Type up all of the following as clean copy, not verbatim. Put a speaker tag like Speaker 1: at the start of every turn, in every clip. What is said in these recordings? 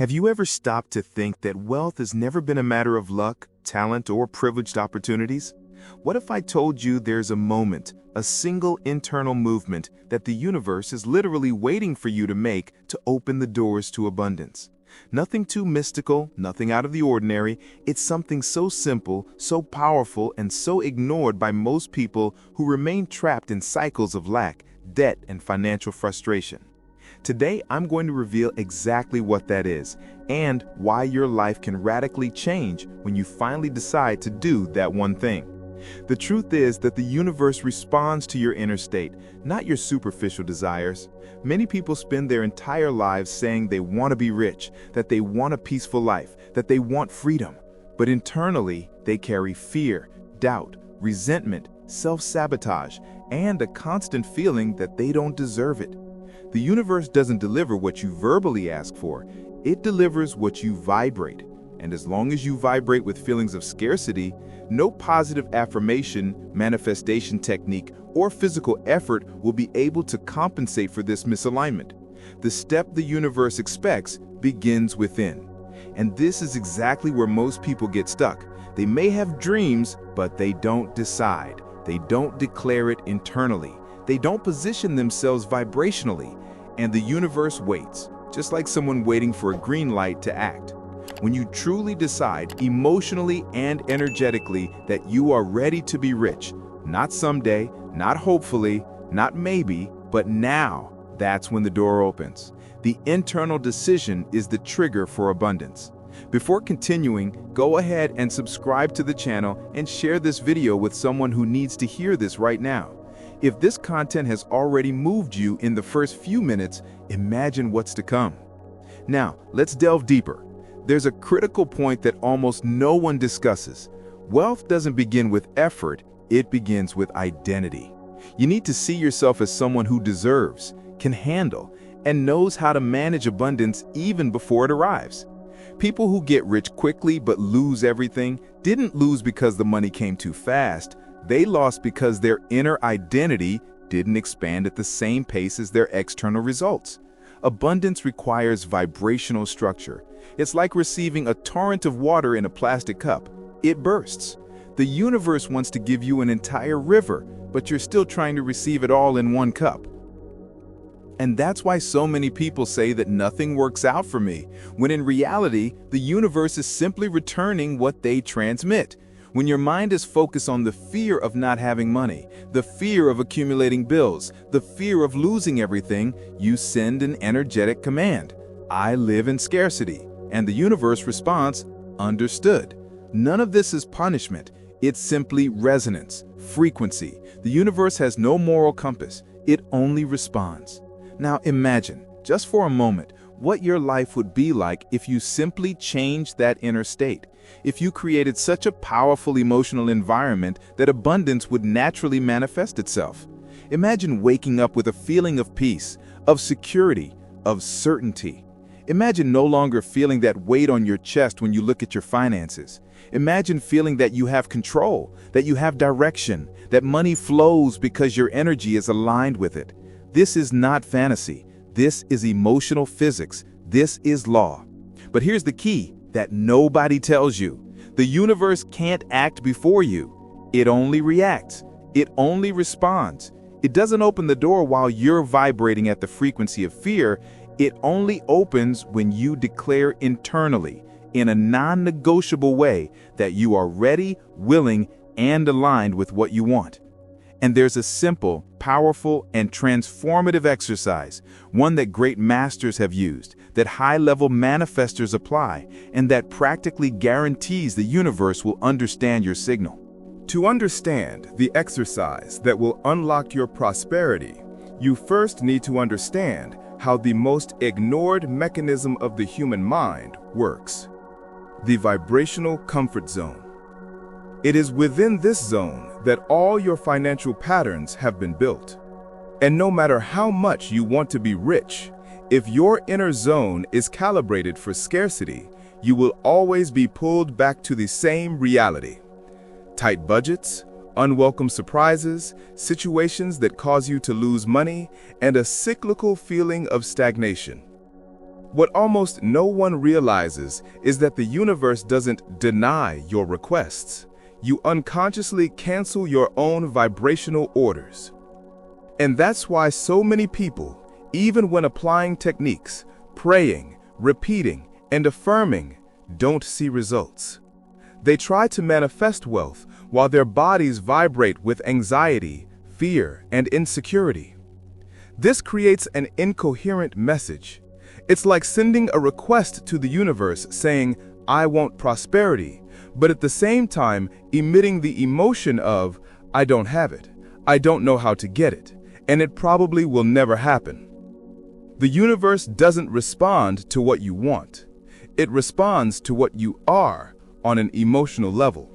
Speaker 1: Have you ever stopped to think that wealth has never been a matter of luck, talent, or privileged opportunities? What if I told you there's a moment, a single internal movement that the universe is literally waiting for you to make to open the doors to abundance? Nothing too mystical, nothing out of the ordinary. It's something so simple, so powerful, and so ignored by most people who remain trapped in cycles of lack, debt, and financial frustration. Today, I'm going to reveal exactly what that is and why your life can radically change when you finally decide to do that one thing. The truth is that the universe responds to your inner state, not your superficial desires. Many people spend their entire lives saying they want to be rich, that they want a peaceful life, that they want freedom. But internally, they carry fear, doubt, resentment, self-sabotage, and a constant feeling that they don't deserve it. The universe doesn't deliver what you verbally ask for, it delivers what you vibrate. And as long as you vibrate with feelings of scarcity, no positive affirmation, manifestation technique, or physical effort will be able to compensate for this misalignment. The step the universe expects begins within. And this is exactly where most people get stuck. They may have dreams, but they don't decide. They don't declare it internally. They don't position themselves vibrationally, and the universe waits, just like someone waiting for a green light to act. When you truly decide, emotionally and energetically, that you are ready to be rich, not someday, not hopefully, not maybe, but now, that's when the door opens. The internal decision is the trigger for abundance. Before continuing, go ahead and subscribe to the channel and share this video with someone who needs to hear this right now. If this content has already moved you in the first few minutes, imagine what's to come. Now, let's delve deeper. There's a critical point that almost no one discusses. Wealth doesn't begin with effort, it begins with identity. You need to see yourself as someone who deserves, can handle, and knows how to manage abundance even before it arrives. People who get rich quickly but lose everything didn't lose because the money came too fast. They lost because their inner identity didn't expand at the same pace as their external results. Abundance requires vibrational structure. It's like receiving a torrent of water in a plastic cup. It bursts. The universe wants to give you an entire river, but you're still trying to receive it all in one cup. And that's why so many people say that nothing works out for me, when in reality, the universe is simply returning what they transmit. When your mind is focused on the fear of not having money, the fear of accumulating bills, the fear of losing everything, you send an energetic command. I live in scarcity. And the universe responds, understood. None of this is punishment. It's simply resonance, frequency. The universe has no moral compass. It only responds. Now imagine, just for a moment, what your life would be like if you simply changed that inner state. If you created such a powerful emotional environment that abundance would naturally manifest itself. Imagine waking up with a feeling of peace, of security, of certainty. Imagine no longer feeling that weight on your chest when you look at your finances. Imagine feeling that you have control, that you have direction, that money flows because your energy is aligned with it. This is not fantasy. This is emotional physics. This is law. But here's the key that nobody tells you. The universe can't act before you. It only reacts. It only responds. It doesn't open the door while you're vibrating at the frequency of fear. It only opens when you declare internally, in a non-negotiable way, that you are ready, willing, and aligned with what you want. And there's a simple, powerful, and transformative exercise, one that great masters have used, that high-level manifestors apply, and that practically guarantees the universe will understand your signal.
Speaker 2: To understand the exercise that will unlock your prosperity, you first need to understand how the most ignored mechanism of the human mind works: the vibrational comfort zone. It is within this zone that all your financial patterns have been built. And no matter how much you want to be rich, if your inner zone is calibrated for scarcity, you will always be pulled back to the same reality. Tight budgets, unwelcome surprises, situations that cause you to lose money, and a cyclical feeling of stagnation. What almost no one realizes is that the universe doesn't deny your requests. You unconsciously cancel your own vibrational orders. And that's why so many people, even when applying techniques, praying, repeating, and affirming, don't see results. They try to manifest wealth while their bodies vibrate with anxiety, fear, and insecurity. This creates an incoherent message. It's like sending a request to the universe saying, "I want prosperity," but at the same time emitting the emotion of, "I don't have it, I don't know how to get it, and it probably will never happen." The universe doesn't respond to what you want. It responds to what you are on an emotional level.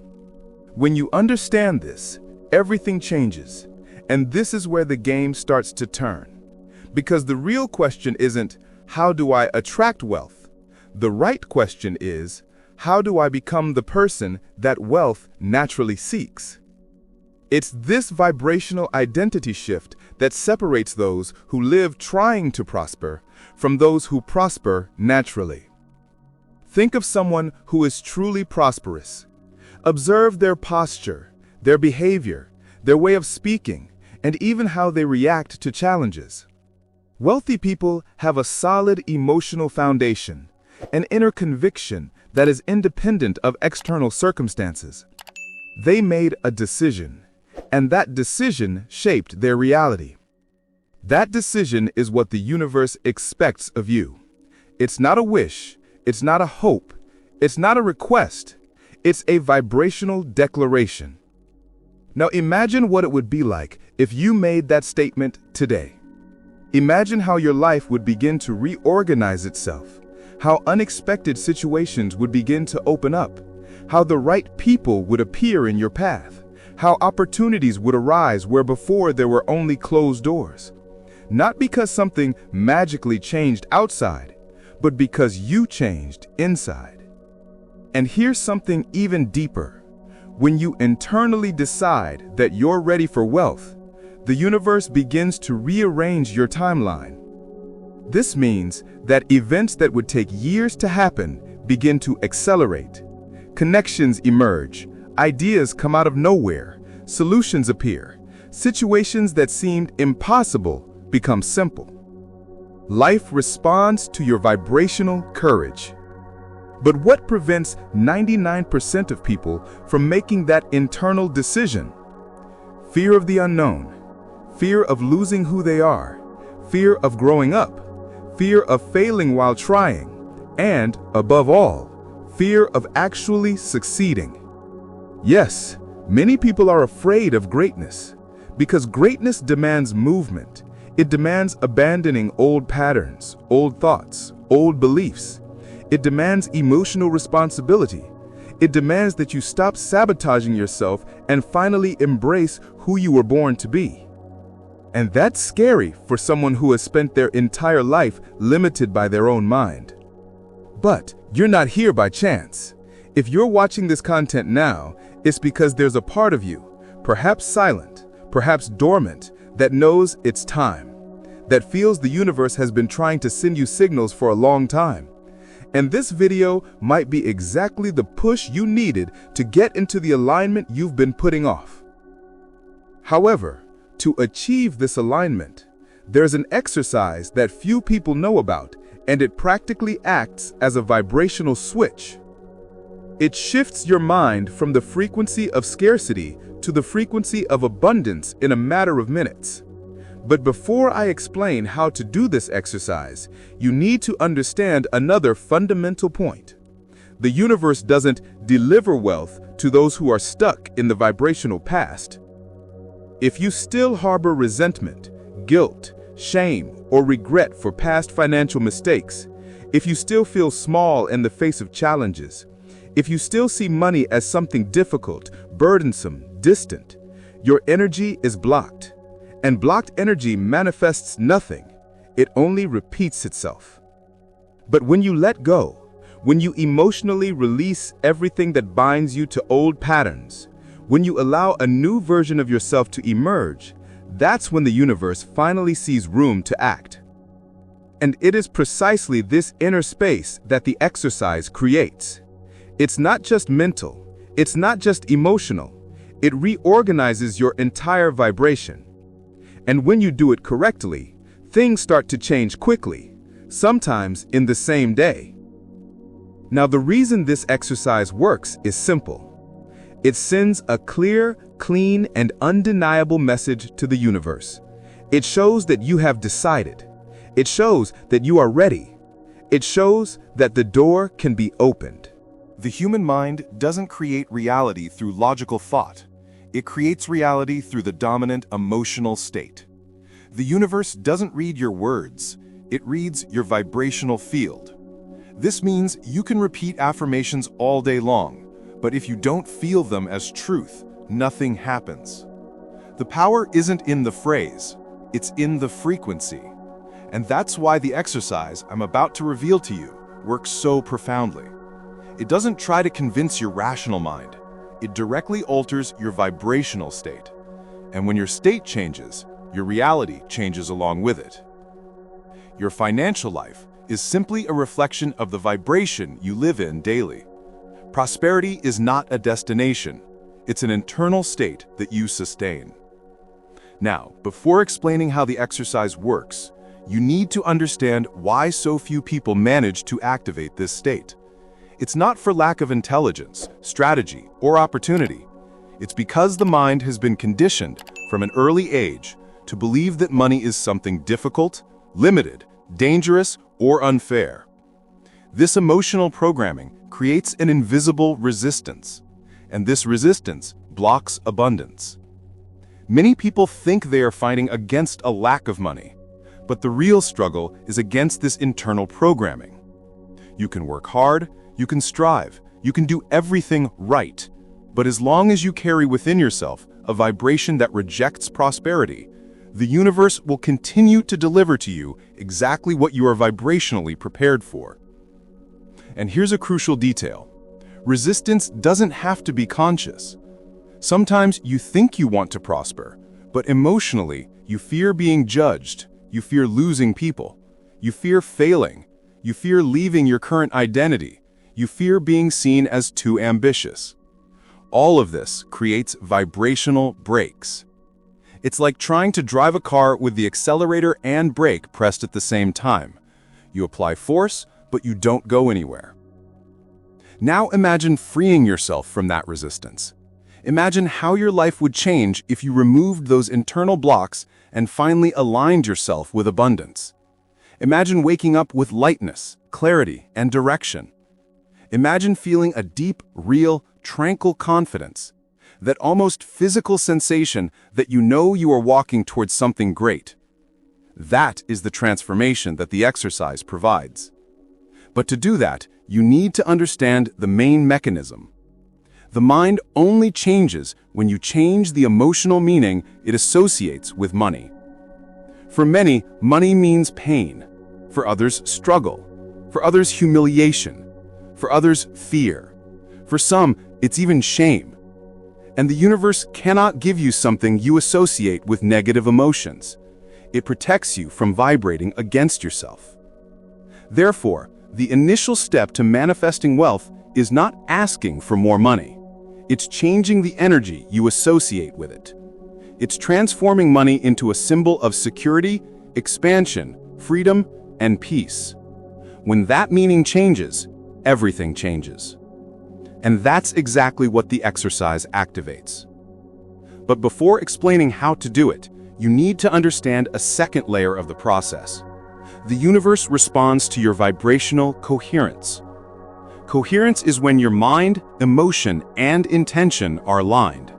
Speaker 2: When you understand this, everything changes, and this is where the game starts to turn. Because the real question isn't, how do I attract wealth? The right question is, how do I become the person that wealth naturally seeks? It's this vibrational identity shift that separates those who live trying to prosper from those who prosper naturally. Think of someone who is truly prosperous. Observe their posture, their behavior, their way of speaking, and even how they react to challenges. Wealthy people have a solid emotional foundation, an inner conviction that is independent of external circumstances. They made a decision, and that decision shaped their reality. That decision is what the universe expects of you. It's not a wish, it's not a hope, it's not a request, it's a vibrational declaration. Now imagine what it would be like if you made that statement today. Imagine how your life would begin to reorganize itself, how unexpected situations would begin to open up, how the right people would appear in your path, how opportunities would arise where before there were only closed doors. Not because something magically changed outside, but because you changed inside. And here's something even deeper. When you internally decide that you're ready for wealth, the universe begins to rearrange your timeline. This means that events that would take years to happen begin to accelerate. Connections emerge, ideas come out of nowhere, solutions appear, situations that seemed impossible become simple. Life responds to your vibrational courage. But what prevents 99% of people from making that internal decision? Fear of the unknown, fear of losing who they are, fear of growing up, fear of failing while trying, and, above all, fear of actually succeeding. Yes, many people are afraid of greatness, because greatness demands movement. It demands abandoning old patterns, old thoughts, old beliefs. It demands emotional responsibility. It demands that you stop sabotaging yourself and finally embrace who you were born to be. And that's scary for someone who has spent their entire life limited by their own mind. But you're not here by chance. If you're watching this content now, it's because there's a part of you, perhaps silent, perhaps dormant, that knows it's time, that feels the universe has been trying to send you signals for a long time. And this video might be exactly the push you needed to get into the alignment you've been putting off. However, to achieve this alignment, there's an exercise that few people know about, and it practically acts as a vibrational switch. It shifts your mind from the frequency of scarcity to the frequency of abundance in a matter of minutes. But before I explain how to do this exercise, you need to understand another fundamental point. The universe doesn't deliver wealth to those who are stuck in the vibrational past. If you still harbor resentment, guilt, shame, or regret for past financial mistakes, if you still feel small in the face of challenges, if you still see money as something difficult, burdensome, distant, your energy is blocked. And blocked energy manifests nothing. It only repeats itself. But when you let go, when you emotionally release everything that binds you to old patterns, when you allow a new version of yourself to emerge, that's when the universe finally sees room to act. And it is precisely this inner space that the exercise creates. It's not just mental, it's not just emotional. It reorganizes your entire vibration. And when you do it correctly, things start to change quickly, sometimes in the same day. Now, the reason this exercise works is simple. It sends a clear, clean, and undeniable message to the universe. It shows that you have decided. It shows that you are ready. It shows that the door can be opened.
Speaker 1: The human mind doesn't create reality through logical thought. It creates reality through the dominant emotional state. The universe doesn't read your words. It reads your vibrational field. This means you can repeat affirmations all day long, but if you don't feel them as truth, nothing happens. The power isn't in the phrase, it's in the frequency. And that's why the exercise I'm about to reveal to you works so profoundly. It doesn't try to convince your rational mind. It directly alters your vibrational state. And when your state changes, your reality changes along with it. Your financial life is simply a reflection of the vibration you live in daily. Prosperity is not a destination. It's an internal state that you sustain. Now, before explaining how the exercise works, you need to understand why so few people manage to activate this state. It's not for lack of intelligence, strategy, or opportunity. It's because the mind has been conditioned from an early age to believe that money is something difficult, limited, dangerous, or unfair. This emotional programming creates an invisible resistance, and this resistance blocks abundance. Many people think they are fighting against a lack of money, but the real struggle is against this internal programming. You can work hard, you can strive, you can do everything right, but as long as you carry within yourself a vibration that rejects prosperity, the universe will continue to deliver to you exactly what you are vibrationally prepared for. And here's a crucial detail. Resistance doesn't have to be conscious. Sometimes you think you want to prosper, but emotionally you fear being judged, you fear losing people, you fear failing, you fear leaving your current identity, you fear being seen as too ambitious. All of this creates vibrational brakes. It's like trying to drive a car with the accelerator and brake pressed at the same time. You apply force, but you don't go anywhere. Now imagine freeing yourself from that resistance. Imagine how your life would change if you removed those internal blocks and finally aligned yourself with abundance. Imagine waking up with lightness, clarity, and direction. Imagine feeling a deep, real, tranquil confidence, that almost physical sensation that you know you are walking towards something great. That is the transformation that the exercise provides. But to do that, you need to understand the main mechanism. The mind only changes when you change the emotional meaning it associates with money. For many, money means pain. For others, struggle. For others, humiliation. For others, fear. For some, it's even shame. And the universe cannot give you something you associate with negative emotions. It protects you from vibrating against yourself. Therefore, the initial step to manifesting wealth is not asking for more money. It's changing the energy you associate with it. It's transforming money into a symbol of security, expansion, freedom, and peace. When that meaning changes, everything changes. And that's exactly what the exercise activates. But before explaining how to do it, you need to understand a second layer of the process. The universe responds to your vibrational coherence. Coherence is when your mind, emotion, and intention are aligned.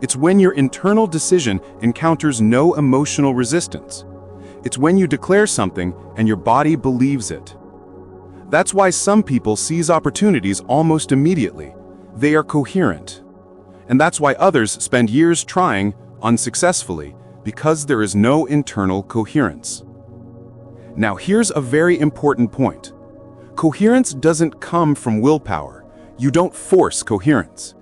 Speaker 1: It's when your internal decision encounters no emotional resistance. It's when you declare something and your body believes it. That's why some people seize opportunities almost immediately. They are coherent. And that's why others spend years trying, unsuccessfully, because there is no internal coherence. Now here's a very important point. Coherence doesn't come from willpower. You don't force coherence.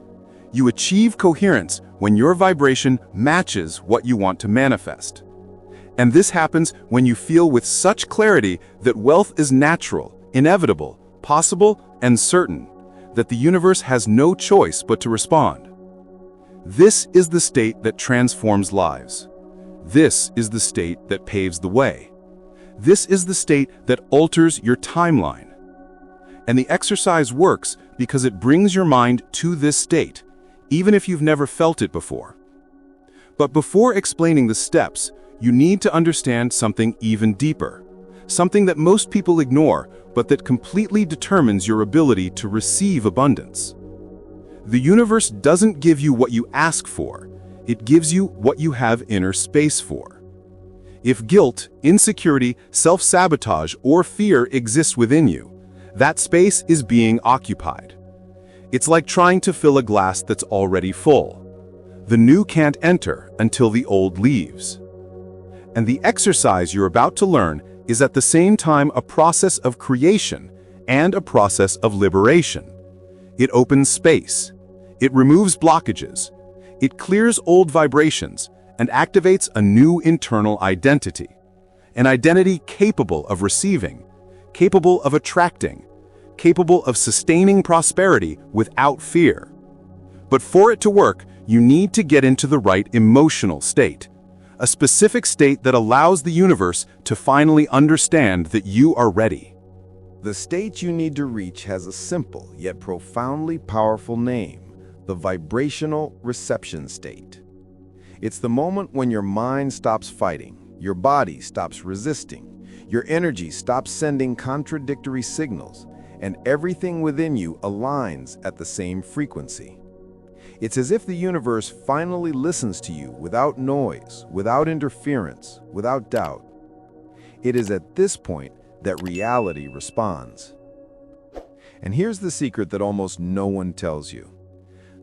Speaker 1: You achieve coherence when your vibration matches what you want to manifest.
Speaker 3: And this happens when you feel with such clarity that wealth is natural, inevitable, possible, and certain, that the universe has no choice but to respond. This is the state that transforms lives. This is the state that paves the way. This is the state that alters your timeline. And the exercise works because it brings your mind to this state, even if you've never felt it before. But before explaining the steps, you need to understand something even deeper, something that most people ignore, but that completely determines your ability to receive abundance. The universe doesn't give you what you ask for, it gives you what you have inner space for. If guilt, insecurity, self-sabotage, or fear exists within you, that space is being occupied. It's like trying to fill a glass that's already full. The new can't enter until the old leaves. And the exercise you're about to learn is at the same time a process of creation and a process of liberation. It opens space. It removes blockages. It clears old vibrations and activates a new internal identity. An identity capable of receiving, capable of attracting, capable of sustaining prosperity without fear. But for it to work, you need to get into the right emotional state, a specific state that allows the universe to finally understand that you are ready.
Speaker 2: The state you need to reach has a simple yet profoundly powerful name: the vibrational reception state. It's the moment when your mind stops fighting, your body stops resisting, your energy stops sending contradictory signals, and everything within you aligns at the same frequency. It's as if the universe finally listens to you without noise, without interference, without doubt. It is at this point that reality responds. And here's the secret that almost no one tells you.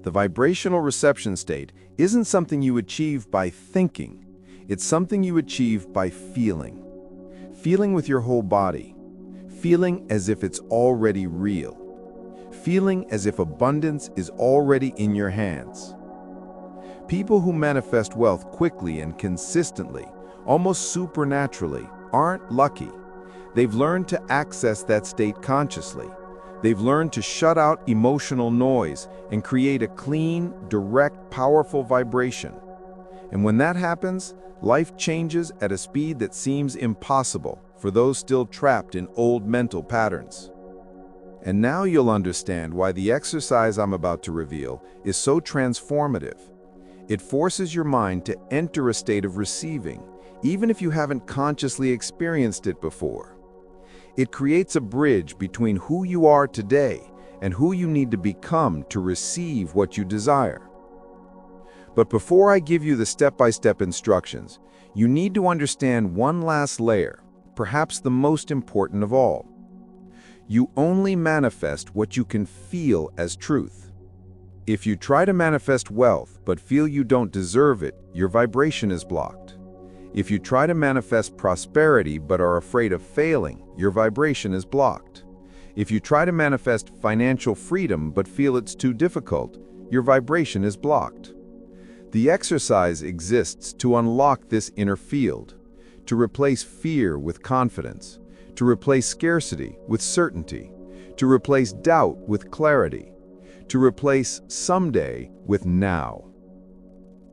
Speaker 2: The vibrational reception state isn't something you achieve by thinking. It's something you achieve by feeling. Feeling with your whole body. Feeling as if it's already real. Feeling as if abundance is already in your hands. People who manifest wealth quickly and consistently, almost supernaturally, aren't lucky. They've learned to access that state consciously. They've learned to shut out emotional noise and create a clean, direct, powerful vibration. And when that happens, life changes at a speed that seems impossible for those still trapped in old mental patterns. And now you'll understand why the exercise I'm about to reveal is so transformative. It forces your mind to enter a state of receiving, even if you haven't consciously experienced it before. It creates a bridge between who you are today and who you need to become to receive what you desire. But before I give you the step-by-step instructions, you need to understand one last layer, perhaps the most important of all. You only manifest what you can feel as truth. If you try to manifest wealth but feel you don't deserve it, your vibration is blocked. If you try to manifest prosperity but are afraid of failing, your vibration is blocked. If you try to manifest financial freedom but feel it's too difficult, your vibration is blocked. The exercise exists to unlock this inner field, to replace fear with confidence, to replace scarcity with certainty, to replace doubt with clarity, to replace someday with now.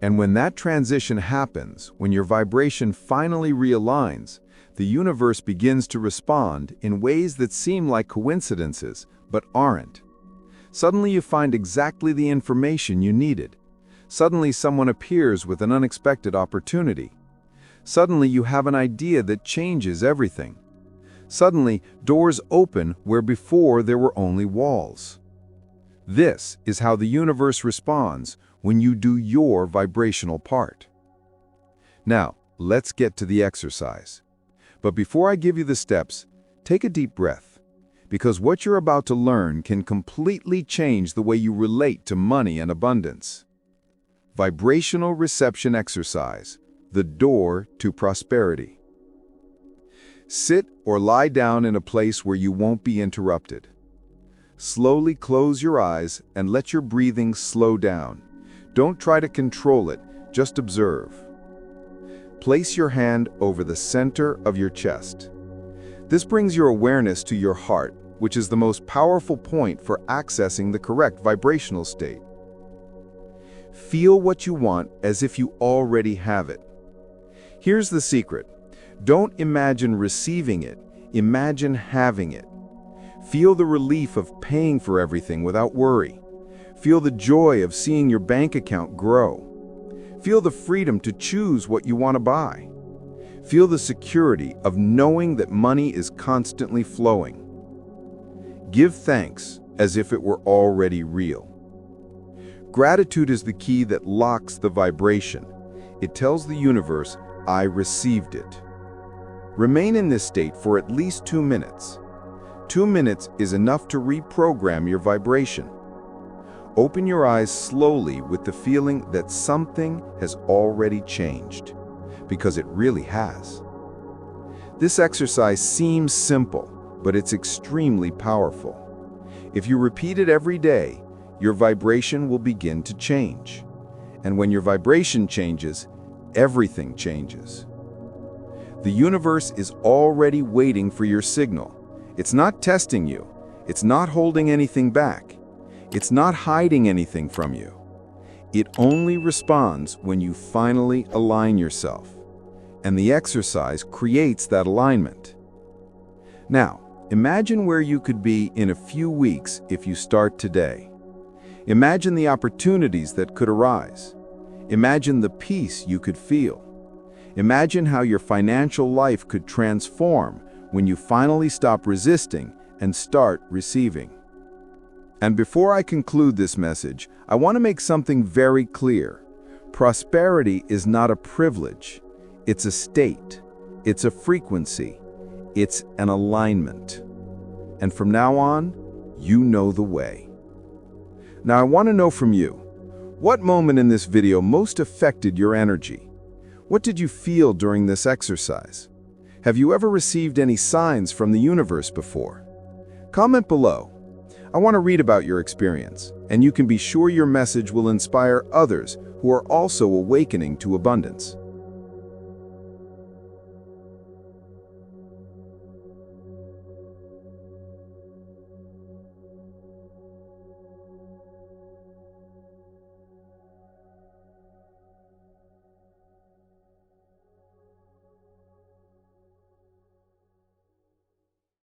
Speaker 2: And when that transition happens, when your vibration finally realigns, the universe begins to respond in ways that seem like coincidences, but aren't. Suddenly you find exactly the information you needed. Suddenly someone appears with an unexpected opportunity. Suddenly you have an idea that changes everything. Suddenly, doors open where before there were only walls. This is how the universe responds when you do your vibrational part. Now, let's get to the exercise. But before I give you the steps, take a deep breath, because what you're about to learn can completely change the way you relate to money and abundance. Vibrational reception exercise, the door to prosperity. Sit or lie down in a place where you won't be interrupted. Slowly close your eyes and let your breathing slow down. Don't try to control it, just observe. Place your hand over the center of your chest. This brings your awareness to your heart, which is the most powerful point for accessing the correct vibrational state. Feel what you want as if you already have it. Here's the secret. Don't imagine receiving it, imagine having it. Feel the relief of paying for everything without worry. Feel the joy of seeing your bank account grow. Feel the freedom to choose what you want to buy. Feel the security of knowing that money is constantly flowing. Give thanks as if it were already real. Gratitude is the key that locks the vibration. It tells the universe, I received it. Remain in this state for at least 2 minutes. 2 minutes is enough to reprogram your vibration. Open your eyes slowly with the feeling that something has already changed, because it really has. This exercise seems simple, but it's extremely powerful. If you repeat it every day, your vibration will begin to change. And when your vibration changes, everything changes. The universe is already waiting for your signal. It's not testing you. It's not holding anything back. It's not hiding anything from you. It only responds when you finally align yourself. And the exercise creates that alignment. Now, imagine where you could be in a few weeks if you start today. Imagine the opportunities that could arise. Imagine the peace you could feel. Imagine how your financial life could transform when you finally stop resisting and start receiving. And before I conclude this message, I want to make something very clear. Prosperity is not a privilege. It's a state. It's a frequency. It's an alignment. And from now on, you know the way. Now I want to know from you, what moment in this video most affected your energy? What did you feel during this exercise? Have you ever received any signs from the universe before? Comment below. I want to read about your experience, and you can be sure your message will inspire others who are also awakening to abundance.